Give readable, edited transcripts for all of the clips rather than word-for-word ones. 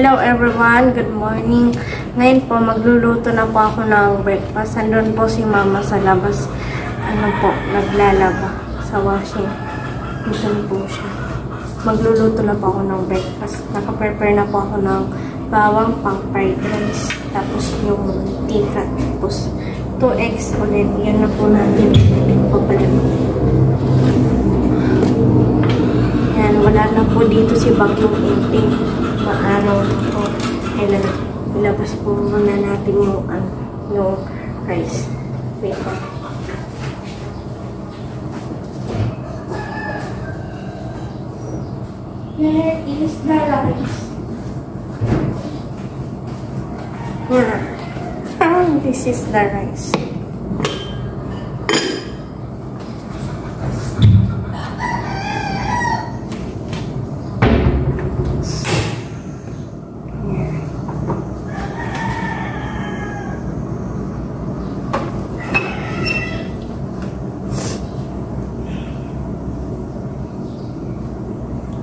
Hello everyone, good morning. Ngayon po, magluluto na po ako ng breakfast. Andun po si mama sa labas. Naglalaba sa washing. Dito po siya. Magluluto na po ako ng breakfast. Nakaprepare na po ako ng bawang pang fried rice. Tapos yung tika. Tapos 2 eggs ulit. Yan na po natin. Yan, wala na po dito si Bagyong Inting. Maaraw po. Ilabas po muna natin yung rice. Wait po. Where is the rice? This is the rice.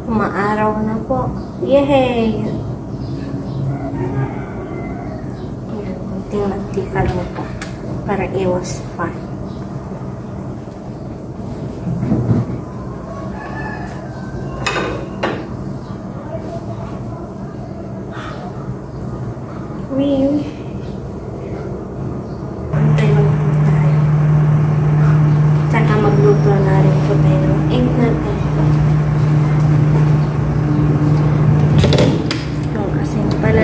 Umaaraw na po. Yay! Yan, kunting mantika lang po para iwas pa. Antay lang po tayo. Tsaka magluto na rin po tayo ng egg natin.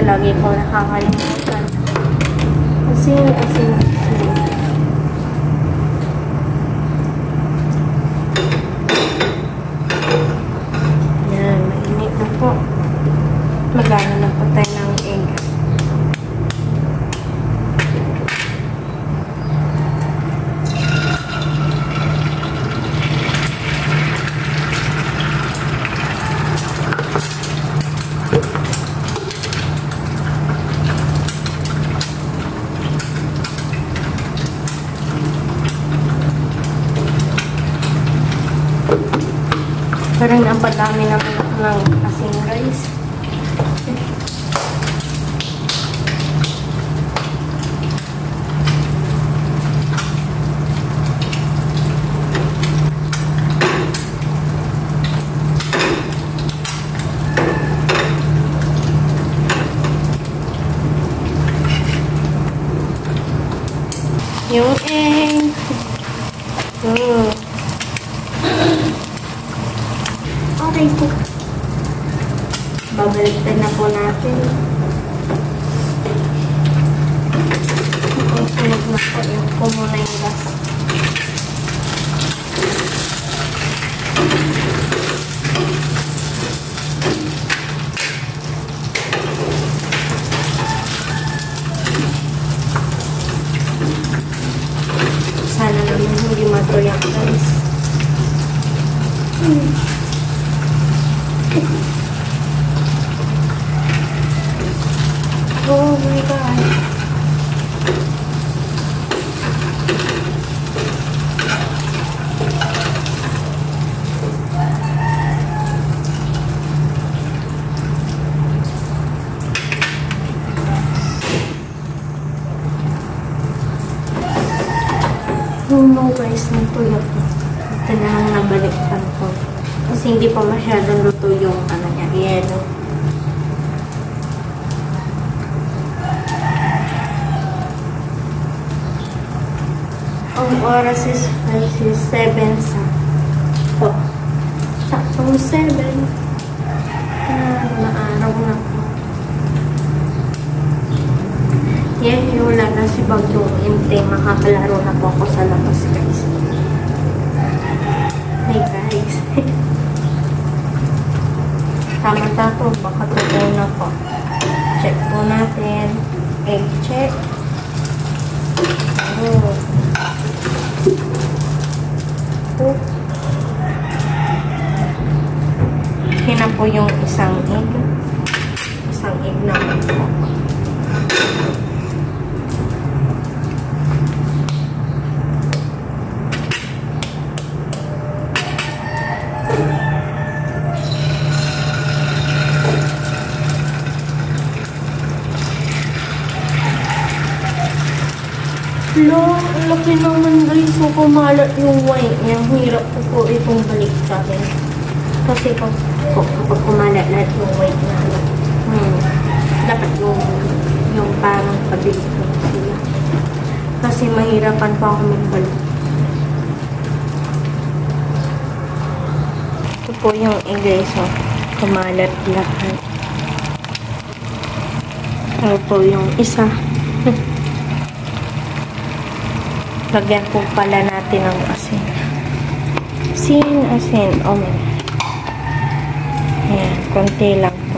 Lagi ko nakakalimutan. Asin. Yan, mainit na po. Magano na po tayo ng egg. Parang napadami naman ako ng asing rice. Yung egg. Okay po. Babaliktad na po natin. Sunog na po yung kumuna yung gas. Sana naman hindi matuyak guys. Oh my God. Oh no guys, natulog. Ito na lang nabaliktad ko. Kasi hindi pa masyadong luto yung yelo. Ang oras is 7 sa po. Saktong 7. Maaraw na po. Yan, wala na si Bagyong Inting. Makakalaro na po ako sa labas guys. Hey guys. Tama po, baka tuloy na po. Check po natin. Egg check. Hina po yung isang egg. Isang egg naman po. Hala, ang laki naman guys. So, kumalat yung white niya. Hirap ko po itong balik sa akin. Kasi kapag kumalat lahat yung white na dapat yung parang pabili ko sila. Kasi mahirapan pa ako magbalik. Ito po yung guys, oh. Kumalat lahat. Ito po yung isa. Lagyan po pala natin ng asin. Asin. Oh my. Ayan, konti lang po.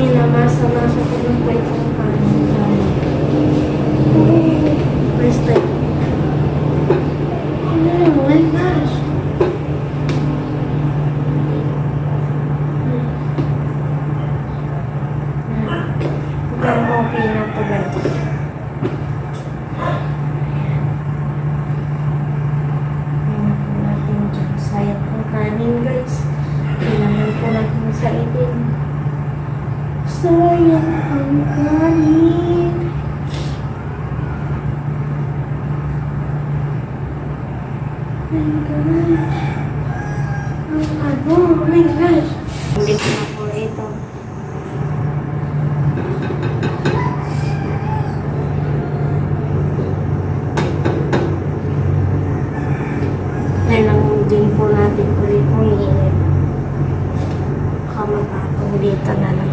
Inamasa-masa ko yung plate ng kanin. First time. Oh my gosh. Okay na po guys. Natin dyan. Sayang po kanin guys. Kailangan po natin sa itin. Sayang ang kanin. Oh my gosh. Oh my gosh. Hindi ko na po ito. Kailangan din po natin ulit umiinit. Kamatapong dito na lang.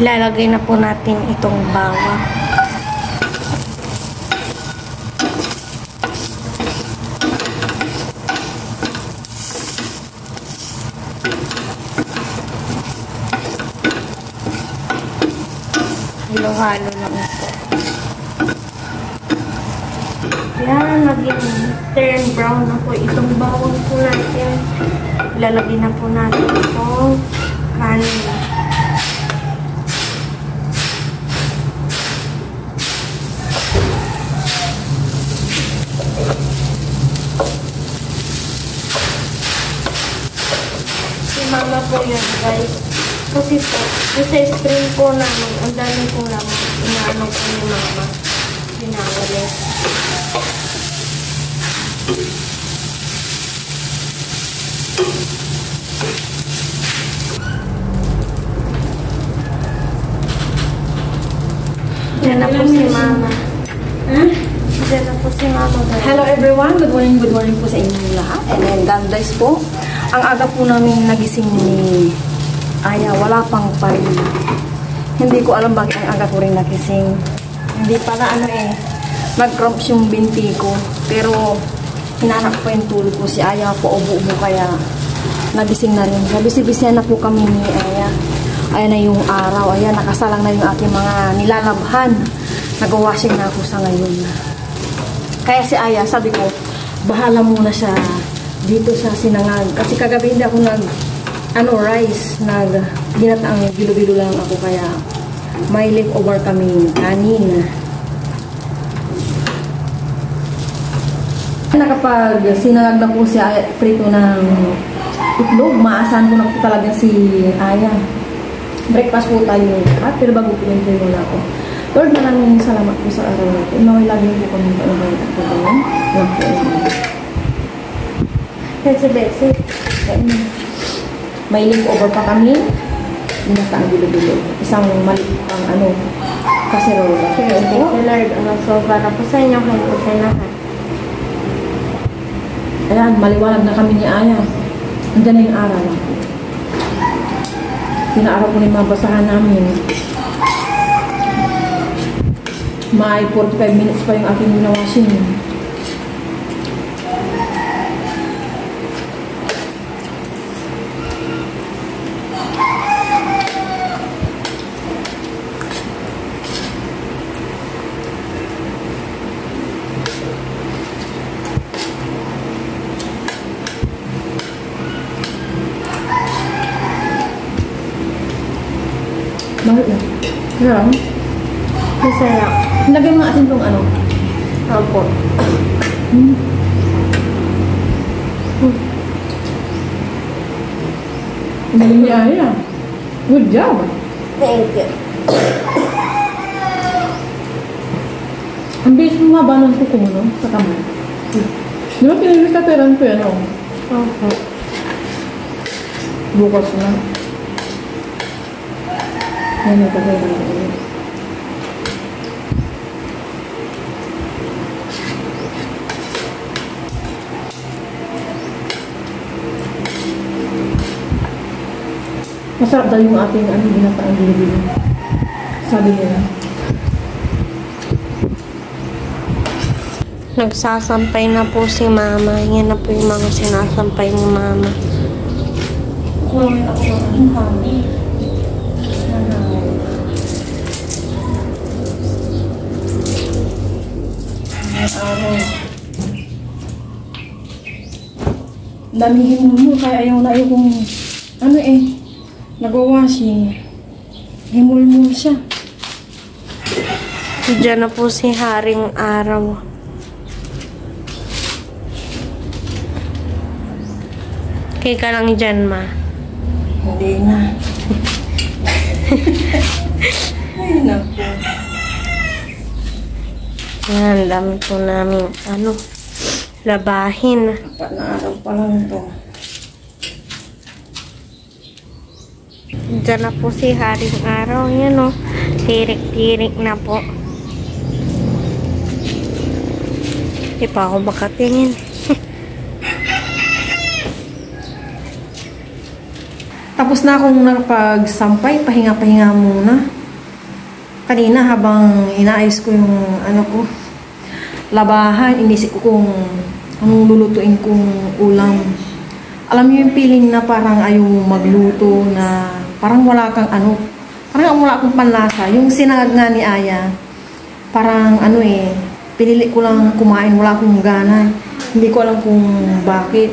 Ilalagay na po natin itong bawang. Halo-halo lang ito. Yan, naging turn brown na po itong bawang po natin. Ilalagay na po natin itong kanin. Si mama po yun guys. Kasi po, sa screen po namin, ang dami po namin, inaano po ni mama, pinawalis. Diyan na po si mama. Diyan na po si mama. Hello everyone, good morning po sa inyong lahat. And then God bless po. Ang aga po namin nagising ni Aya, wala pang parin. Hindi ko alam bakit ang aga ko rin nakising. Hindi pala nag-cramps yung binti ko. Pero, hinahanap ko yung tulog ko. Si Aya po, ubo-ubo kaya nagising na rin. Nabisi-bisihan na po kami ni Aya. Ayan na yung araw. Ayan, nakasalang na yung aking mga nilalabhan. Nag-washing na ako sa ngayon. Kaya si Aya, sabi ko, bahala muna siya dito sa Sinangag. Kasi kagabi hindi ako rice, ginataang bilo-bilo lang ako, kaya may leftover kaming kanin. Nakapag sinangag na po siya prito ng itlog, maasahan ko na po talaga si Aya. Breakfast po tayo at pero bago po yung muna ako. Lord, maraming salamat po sa araw natin. Naway lagi po kami paunay at pagkain. Lang po Betsy. May leftover pa kami. Ginataang bilo-bilo. Isang maliit pang kaserola. Thank you Lord. So, para po sa inyo, kayo po sa lahat. Ayan, maliwanag na kami ni Aya. Andiyan na yung aral. Pinaaraw ko na yung mga basahan namin. May 45 minutes pa yung aking winawashing. Bakit na? Sarap. Masarap. Lagay mga asin tong Opo. Yeah. Good job. Thank you. Ang bilis mo haba ng kuko mo, no? Sa kamay. Di ba pinilikateran ko yan, oh? Opo. Bukas na. Yan, ikateran ko. Masarap daw yung ating ginataang bilibili. Sabi nila. Nagsasampay na po si Mama. Yan na po yung mga sinasampay ni Mama. Kunin ako ng hangin. Damihin mo kaya ayaw na ayaw kong nag-washi. Himul-mul siya. Diyan na po si Haring Araw. Kaya ka lang dyan, Ma. Hindi na. Ay, naku. Yan, dami po namin, labahin. Apat na araw pa lang to. Diyan na po si Haring Araw. Yan o. Tirik-tirik na po. Di pa ako makatingin. Tapos na akong nakapagsampay. Pahinga-pahinga muna. Kanina habang inaayos ko yung labahan, inisip ko kung anong lulutuin kong ulam. Alam niyo yung feeling na parang ayaw magluto, na parang wala kang parang wala akong panlasa. Yung sinangag nga ni Aya, parang pinili ko lang kumain, wala akong gana. Hindi ko alam kung bakit.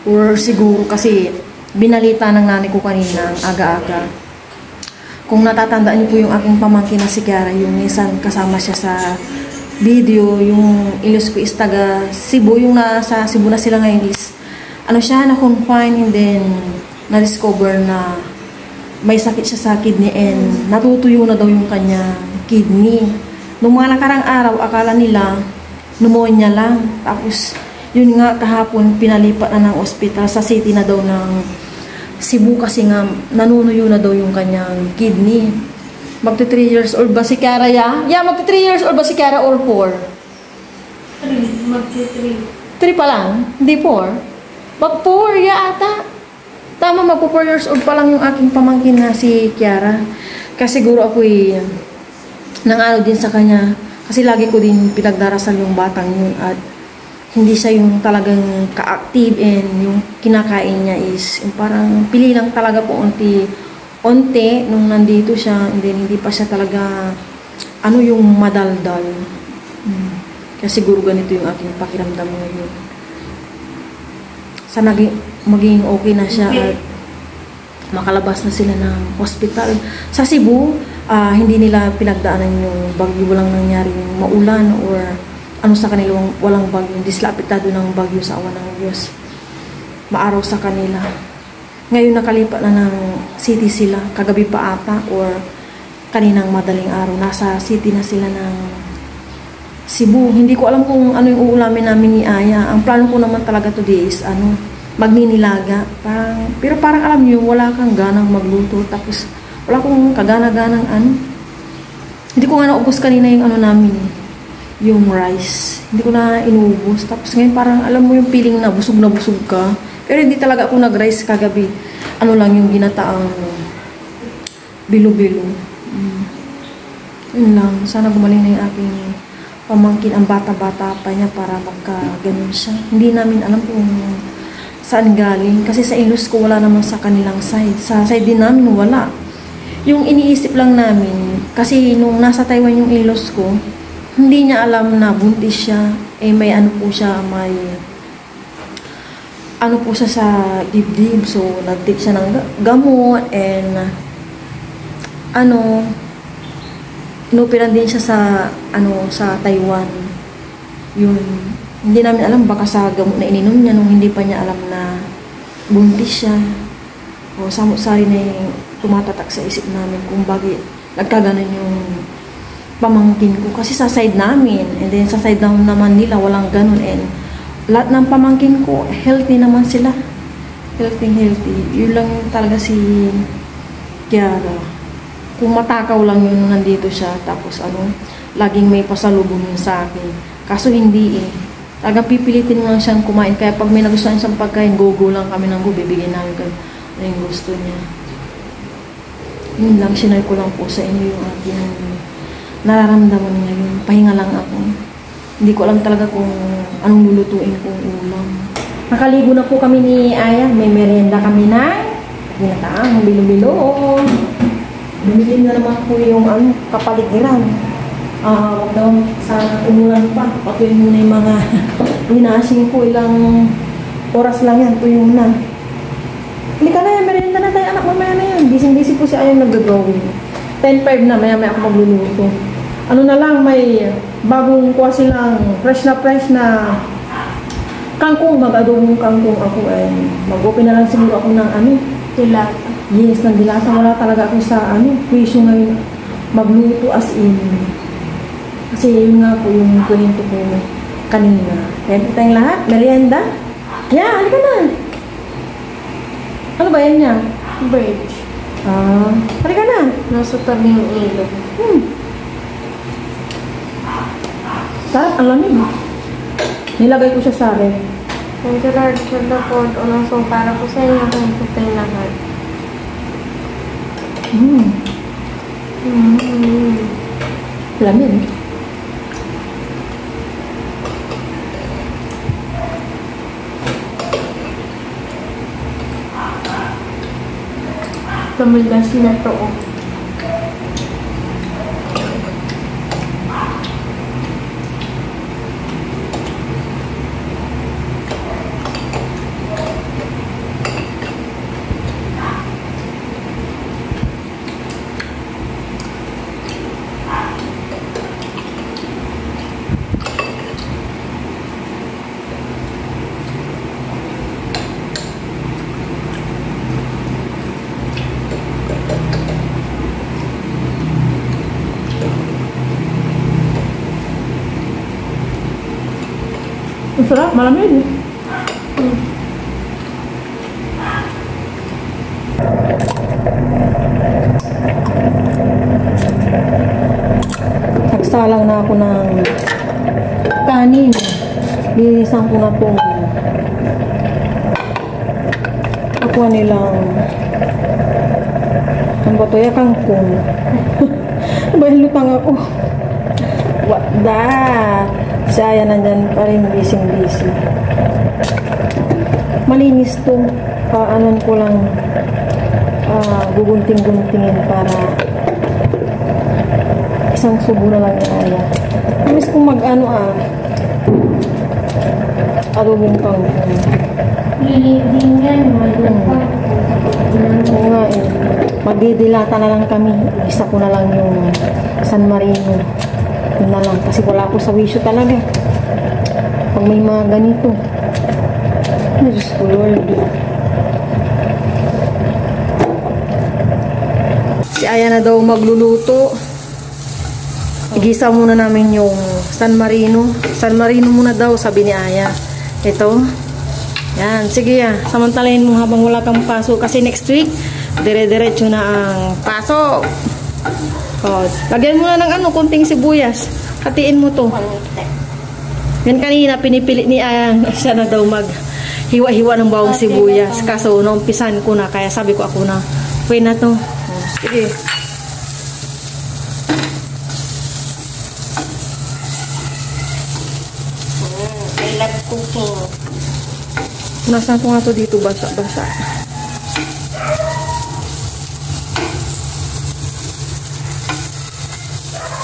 Or siguro kasi binalita ng nanay ko kanina, aga-aga. Kung natatandaan niyo po yung aking pamangkin na si Kiara, yung minsan kasama siya sa video, yung ilos ko is taga Cebu, yung nasa Cebu na sila ngayon is, siya, na-confine, and then, na-discover na may sakit siya sa kidney and natutuyo na daw yung kanya kidney. Noong mga nakarang araw, akala nila pneumonia lang. Tapos, yun nga, kahapon, pinalipat na ng ospital sa city na daw ng Cebu kasi nga, nanunuyo na daw yung kanyang kidney. Magti 3 years old ba si Kiara, ya? Yeah, magti 3 years old ba si Kiara or 4? 3. Magti 3. 3 pa lang? Hindi 4? Mag-4, ya ata. Tama, mag-4 years old pa lang yung aking pamangkin na si Kiara. Kasi siguro ako nang din sa kanya. Kasi lagi ko din pinagdarasal yung batang yun at hindi siya yung talagang ka-active and yung kinakain niya is yung parang pili lang talaga po unti nung nandito siya and then hindi pa siya talaga yung madaldal. Kaya siguro ganito yung aking pakiramdam ngayon. Sana maging okay na siya at makalabas na sila ng hospital. Sa Cebu, hindi nila pinagdaanan yung bagyo, walang nangyari yung maulan or sa kanila walang bagyo. Hindi sila apektado ng bagyo sa awa ng Diyos. Maaraw sa kanila. Ngayon nakalipat na ng city sila. Kagabi pa ata or kaninang madaling araw. Nasa city na sila ng Cebu. Hindi ko alam kung ano yung uulamin namin ni Aya. Ang plano ko naman talaga today is magninilaga. Pero parang alam niyo, wala kang ganang magluto. Tapos wala akong kagana-ganang Hindi ko nga naubos kanina yung namin yung rice. Hindi ko na inubos. Tapos ngayon parang alam mo yung feeling na busog ka. Pero hindi talaga ako nag-rice kagabi. Lang yung ginataang bilo-bilo. Yun lang. Sana gumaling na yung aking pamangkin. Ang bata-bata pa niya para magka-ganun siya. Hindi namin alam kung saan galing. Kasi sa in-laws ko wala naman sa kanilang side. Sa side din namin wala. Yung iniisip lang namin, kasi nung nasa Taiwan yung in-laws ko, hindi niya alam na buntis siya. May po siya, may po siya sa dibdib. So, nag-take siya ng gamot and inupiran din siya sa sa Taiwan. Yun, hindi namin alam, baka sa gamot na ininom niya nung hindi pa niya alam na buntis siya. O samot-sari na yung tumatatak sa isip namin kung bakit nagkaganon yung pamangkin ko. Kasi sa side namin, and then sa side naman nila, walang ganun. And lahat ng pamangkin ko, healthy naman sila. Healthy. Yun lang talaga si Kiara. Kung matakaw lang yun nandito siya, tapos laging may pasalubong yun sa akin. Kaso hindi eh. Talagang pipilitin mo lang siyang kumain. Kaya pag may nagustuhan siyang pagkain, go lang kami ng go, bibigyan namin kung ano yung gusto niya. Yun lang, sinay ko lang po sa inyo yung aking nararamdaman ngayon. Pahinga lang ako. Hindi ko alam talaga kung anong lulutuin kong ulam. Nakaligo na po kami ni Aya. May merienda kami na ginataang bilo-bilo. Bumili na naman po yung kapaligiran. Wag daw sana umulan pa. Patuloy muna yung mga winashing ko. Ilang oras lang yan. Tuyo na. Hindi ka na yan. Merienda na tayo. Anak, mamaya na yan. Busy po si Aya nag-drawing. 10:05 na. Maya ako magluluto. Na lang, may bagong kuha silang fresh na kangkong. Mag-adobong kangkong ako. Mag-open na lang siguro ako ng Dilata. Yes, ng dilata. Wala talaga ako sa presyo ngayon magluto as in. Kasi yun nga po yung kwento ko kanina. Kaya po tayong lahat. Merienda. Yeah, halika na. Ano ba yan niya? Bridge. Halika na. Nasa tabing ilog. Sarap, ang lamig. Nilagay ko siya sa ref. Thank you Lord for the food. So para po sa inyo kung putay lahat. Lamig. Tumulgas na to. Ang sarap, malamig. Nagsalang na ako ng kanin. Linisan ko na itong akuha nilang ang bato ya kangkong. Bahil lutang ako. What that? Saya nandyan pa rin busy. Malinis to. Paanan ko lang gugunting-guntingin para isang subo na lang yung Aya. Miss kung adobong kangkong. Lilibing yan. Malupang. Oo nga eh. Magdidilata na lang kami. Isa ko na lang yung San Marino. Yun na lang. Kasi wala ako sa wisyo talaga. Pag may mga ganito. Ay, Diyos ko Lord. Si Aya na daw magluluto. Igisa muna namin yung San Marino. San Marino muna daw, sabi ni Aya. Ito. Yan. Sige ya. Samantalahin mo habang wala kang pasok. Kasi next week, dire-diretso na ang pasok. Lagyan mo na ng kunting sibuyas. Hatiin mo to. Yan kanina, pinipilit ni Aya. Siya na daw mag-hiwa-hiwa ng bawang sibuyas. Kaso, naumpisan ko na. Kaya sabi ko ako na, pwede na to. Sige. I love cooking. Punasan ko nga to dito, basa-basa.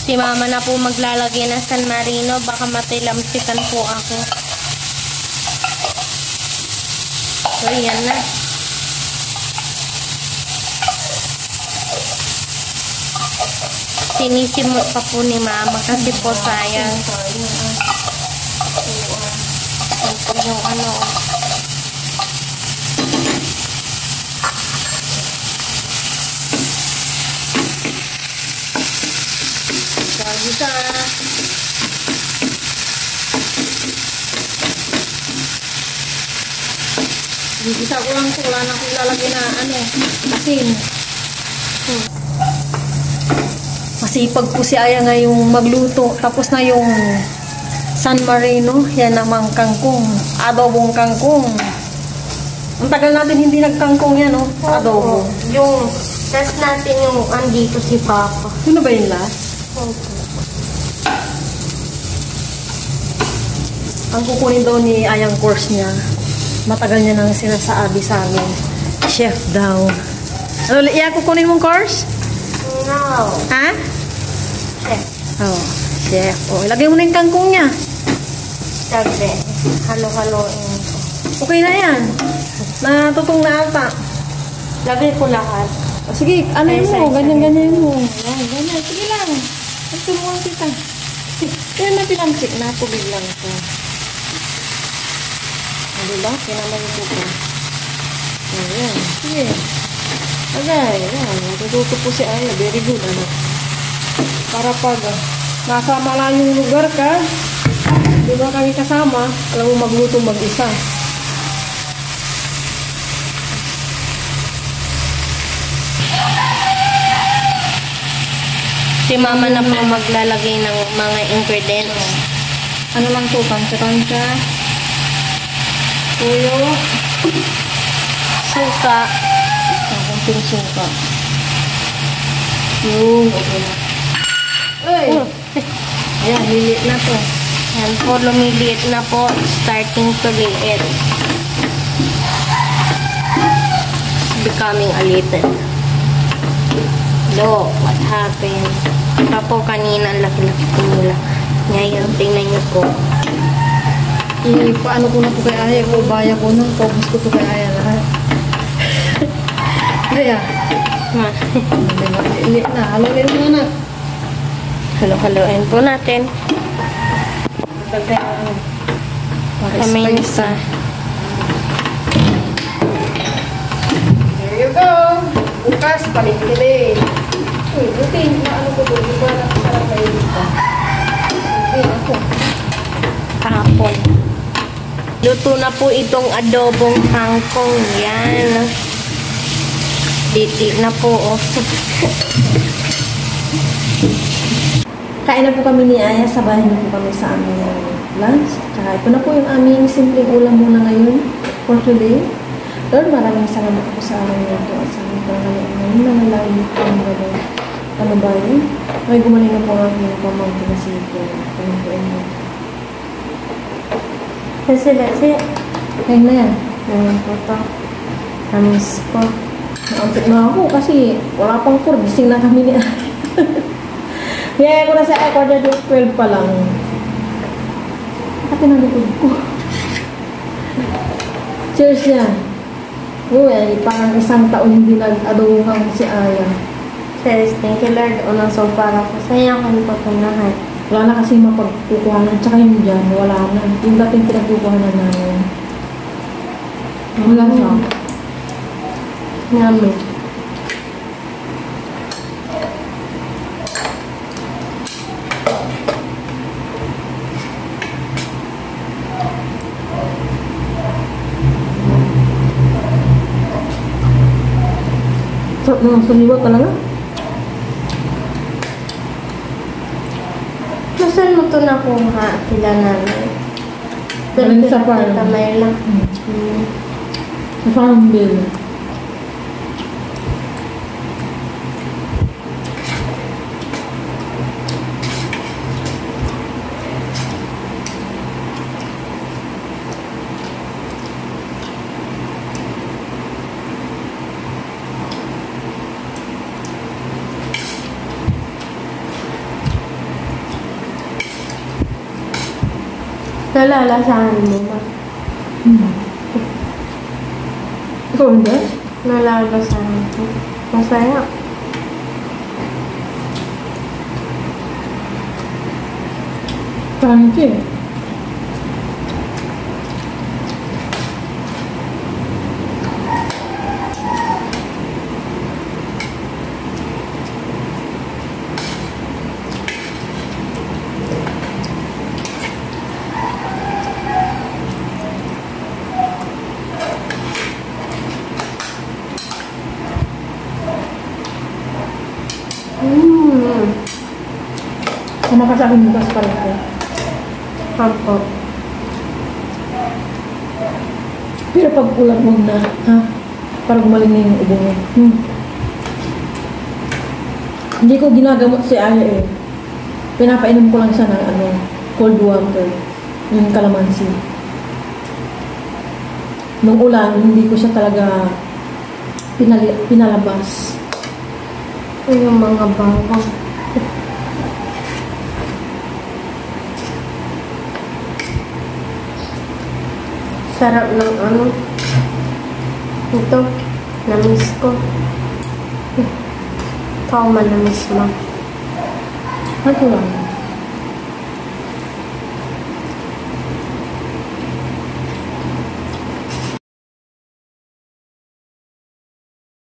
Si mama na po maglalagay ng San Marino. Baka matilamsikan po ako. So, yan na. Sinisimot pa po ni mama kasi po sayang. yung ano. Gisa. Gisa ko lang ito. Wala na akong ilalagay na ano, asin. Masipag po si Aya ngayong magluto. Tapos na yung San Marino. Yan namang kangkong. Adobong kangkong. Ang tagal natin hindi nagkangkong yan, oh. Adobo. Yung test natin yung andito si Papa. Sino ba yung last? Okay. Ang kukunin daw ni Ayang course niya. Matagal niya nang sinasabi sa amin. Chef daw. Ano, Iya, kukunin mong course? No. Ha? Chef. Oh, chef. Oh, ilagay mo na yung kangkong niya. Sabi, halo-haloin ko. Okay na yan. Natutong na ata. Lagay ko lahat. O, sige, ano Ay, mo? say, Ganyan-ganyan mo. Yan, ganyan. Sige lang. Nagtulungan kita. Yan na pinamsik na. Tubig lang ito. O, diba? Kinamay ito po. Ayan. Sige. Agay. Ayan. Natututo po si Aya. Very good, ano. Para pag nasa malayong lugar ka, di ba kami kasama, alam mo magluto mag-isa. Si Mama na po maglalagay ng mga ingredients. Ano lang to? Tansya-tansya. Tuyo. Suka. Konting suka. Yung, okay na. Ay! Ayan, lilit na to. Yan po, lumiliit na po. Starting to liit. Becoming a little. Look, what happened? Ito po kanina, ang laki-laki po nila. Ngayon, tingnan niyo po. Paano ko na po kay Aya? Baya ko na. Focus ko to kay Aya lahat. Aya. Lilit na. Haloin mo na. Halo-haloin po natin. Para Kaminsa. There you go. Bukas, palit-kilit. Uy, routine. Ano ko to? Di ba nakasarap kayo dito? Okay, ako. Hapon. Luto na po itong adobong kangkong. Yan. Diti na po. Oh. Kain na po kami ni Aya. Sabahin na po kami sa aming lunch. Tsaka ito na po yung aming simpleng ulam muna ngayon for today. Lord, maraming salamat po sa aming ito at sa aming pangalaman ngayon. Nangalangin po ang gano'n. Ano ba yun? May gumaling na po ang aking pamangkin na si Ike. Pangalaman mo. Kasi. Kain na yan. Ayan po to. Tamis po. Naantik na ako kasi wala pang 4. Gising na kami ni Aya. Kaya ko na sa Aya. Quarter to 12 pa lang. Pati na likod ko. Cheers yan. Uy, parang isang taon hindi nag-adohang si Aya. Cheers. Thank you, Lord. Unang so para po sa iyo kung patunahan. Wala na kasi mapagkukuhanan. Tsaka yung dyan, wala na. Yung dating pinagkukuhanan namin. Wala siya. Yummy. Sarap naman suliwa talaga. Saan mo ito nakuha? Sila namin. Galing sa farm. Kamay lang. Sa farm bill. Nalalasahan mo ba? Ikaw hindi? Nalalasahan ko. Masaya. Thank you. Tama ka sa akin bukas pa rin ko. Opo. Pero pag ulat mo na, ha? Para gumaling na yung ubo mo. Hindi ko ginagamot si Aya eh. Pinapainom ko lang siya ng cold water. Yung kalamansi. Nung ulan, hindi ko siya talaga pinalabas. Yung mga bawang. Sarap ng ito, namis ko. Ikaw manamis mo. Ano lang?